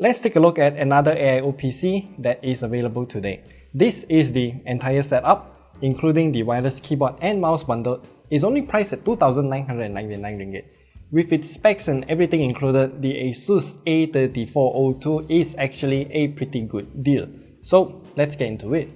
Let's take a look at another AIO PC that is available today. This is the entire setup, including the wireless keyboard and mouse bundle, is only priced at 2,999 ringgit. With its specs and everything included, the ASUS A3402 is actually a pretty good deal. So let's get into it.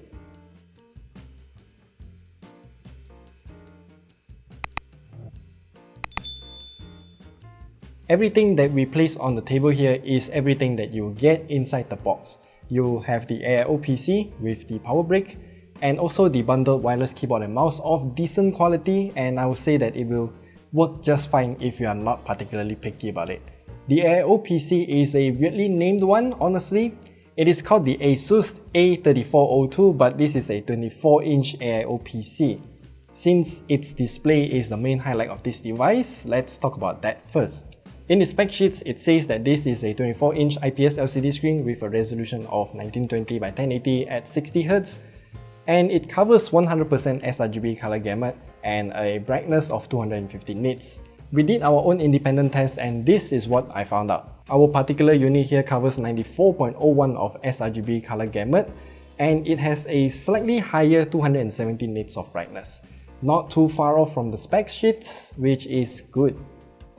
Everything that we place on the table here is everything that you get inside the box. You have the AIO PC with the power brick and also the bundled wireless keyboard and mouse of decent quality, and I would say that it will work just fine if you are not particularly picky about it. The AIO PC is a weirdly named one, honestly. It is called the ASUS A3402, but this is a 24-inch AIO PC. Since its display is the main highlight of this device, let's talk about that first. In the spec sheets, it says that this is a 24-inch IPS LCD screen with a resolution of 1920 by 1080 at 60Hz, and it covers 100% sRGB color gamut and a brightness of 250 nits. We did our own independent test and this is what I found out. Our particular unit here covers 94.01 of sRGB color gamut, and it has a slightly higher 270 nits of brightness. Not too far off from the spec sheet, which is good.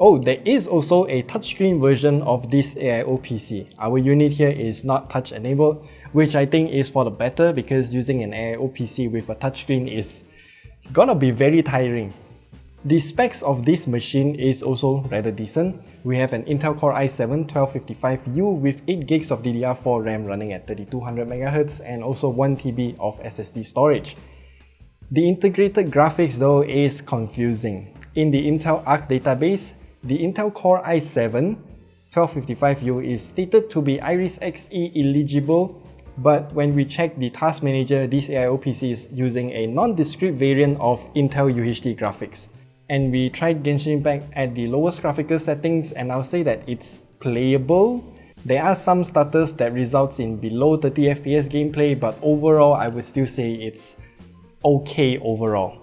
Oh, there is also a touchscreen version of this AIO PC. Our unit here is not touch enabled, which I think is for the better because using an AIO PC with a touchscreen is gonna be very tiring. The specs of this machine is also rather decent. We have an Intel Core i7-1255U with 8GB of DDR4 RAM running at 3200MHz and also 1TB of SSD storage. The integrated graphics though is confusing. In the Intel Arc database, the Intel Core i7-1255U is stated to be Iris Xe eligible, but when we check the task manager, this AIO PC is using a non-discrete variant of Intel UHD graphics. And we tried Genshin Impact at the lowest graphical settings, and I'll say that it's playable. There are some stutters that results in below 30 FPS gameplay, but overall I would still say it's okay overall.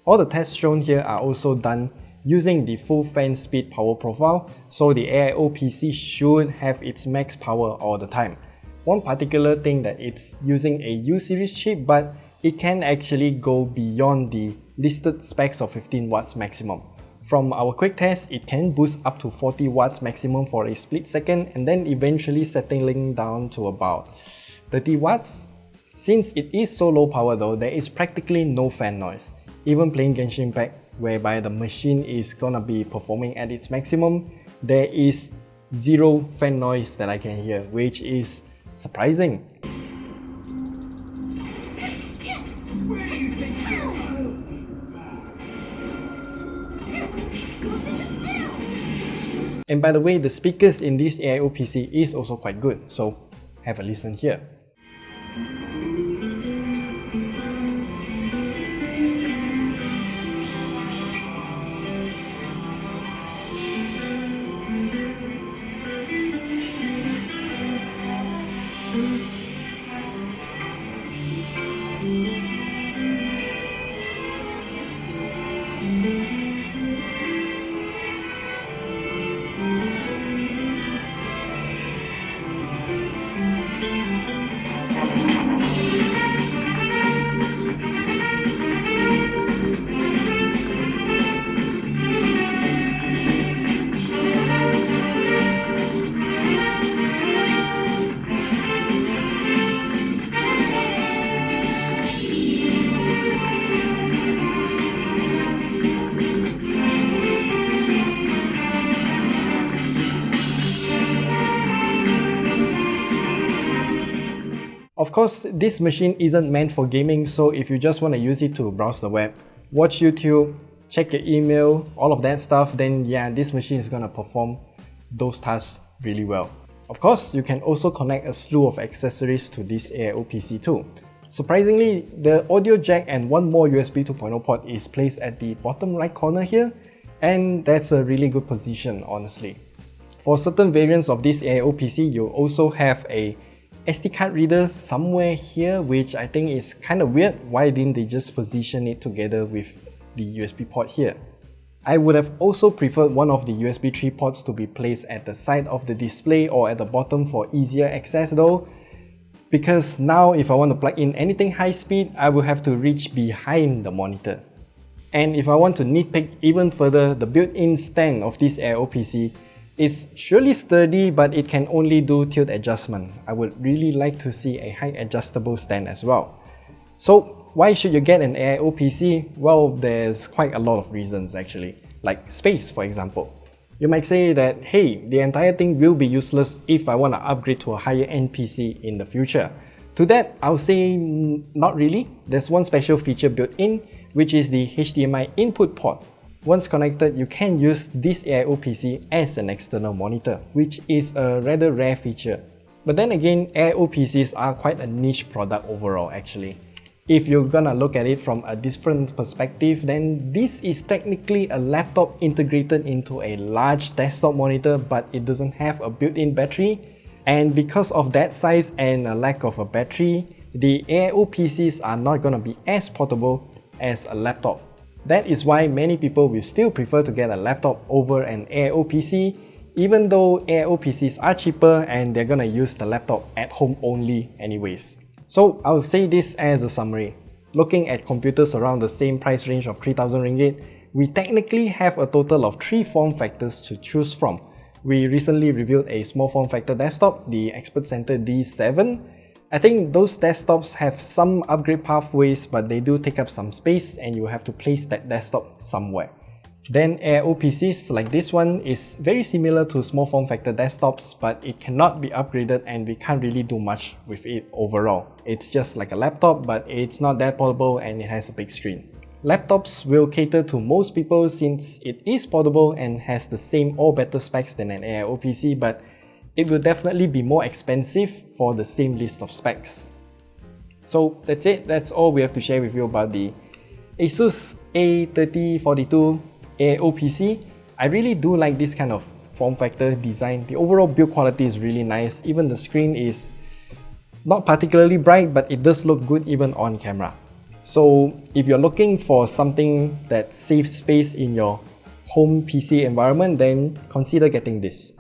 All the tests shown here are also done using the full fan speed power profile, so the AIO PC should have its max power all the time. One particular thing that it's using a U series chip, but it can actually go beyond the listed specs of 15 watts maximum. From our quick test, it can boost up to 40 watts maximum for a split second and then eventually settling down to about 30 watts. Since it is so low power though, there is practically no fan noise. Even playing Genshin Impact, whereby the machine is gonna be performing at its maximum, there is zero fan noise that I can hear, which is surprising. And by the way, the speakers in this AIO PC is also quite good, so have a listen here. Of course, this machine isn't meant for gaming, so if you just want to use it to browse the web, watch YouTube, check your email, all of that stuff, then yeah, this machine is gonna perform those tasks really well. Of course, you can also connect a slew of accessories to this AIO PC too. Surprisingly, the audio jack and one more USB 2.0 port is placed at the bottom right corner here, and that's a really good position, honestly. For certain variants of this AIO PC, you also have a SD card reader somewhere here, which I think is kind of weird. Why didn't they just position it together with the USB port here? I would have also preferred one of the USB 3 ports to be placed at the side of the display or at the bottom for easier access though, because now if I want to plug in anything high speed, I will have to reach behind the monitor. And if I want to nitpick even further, the built-in stand of this AIO PC is surely sturdy, but it can only do tilt adjustment. I would really like to see a height adjustable stand as well. So why should you get an AIO PC? Well, there's quite a lot of reasons actually, like space for example. You might say that, hey, the entire thing will be useless if I want to upgrade to a higher end PC in the future. To that, I'll say not really. There's one special feature built in, which is the HDMI input port. Once connected, you can use this AIO PC as an external monitor, which is a rather rare feature. But then again, AIO PCs are quite a niche product overall actually. If you're gonna look at it from a different perspective, then this is technically a laptop integrated into a large desktop monitor, but it doesn't have a built-in battery. And because of that size and a lack of a battery, the AIO PCs are not gonna be as portable as a laptop. That is why many people will still prefer to get a laptop over an AIO PC, even though AIO PCs are cheaper and they're gonna use the laptop at home only anyways. So I'll say this as a summary. Looking at computers around the same price range of 3,000 ringgit, we technically have a total of 3 form factors to choose from. We recently reviewed a small form factor desktop, the Expert Center D7. I think those desktops have some upgrade pathways, but they do take up some space and you have to place that desktop somewhere. Then AIO PCs like this one is very similar to small form factor desktops, but it cannot be upgraded and we can't really do much with it overall. It's just like a laptop, but it's not that portable and it has a big screen. Laptops will cater to most people since it is portable and has the same or better specs than an AIO PC, but it will definitely be more expensive for the same list of specs. So that's it, that's all we have to share with you about the ASUS A3402 AIO PC. I really do like this kind of form factor design. The overall build quality is really nice. Even the screen is not particularly bright, but it does look good even on camera. So if you're looking for something that saves space in your home PC environment, then consider getting this.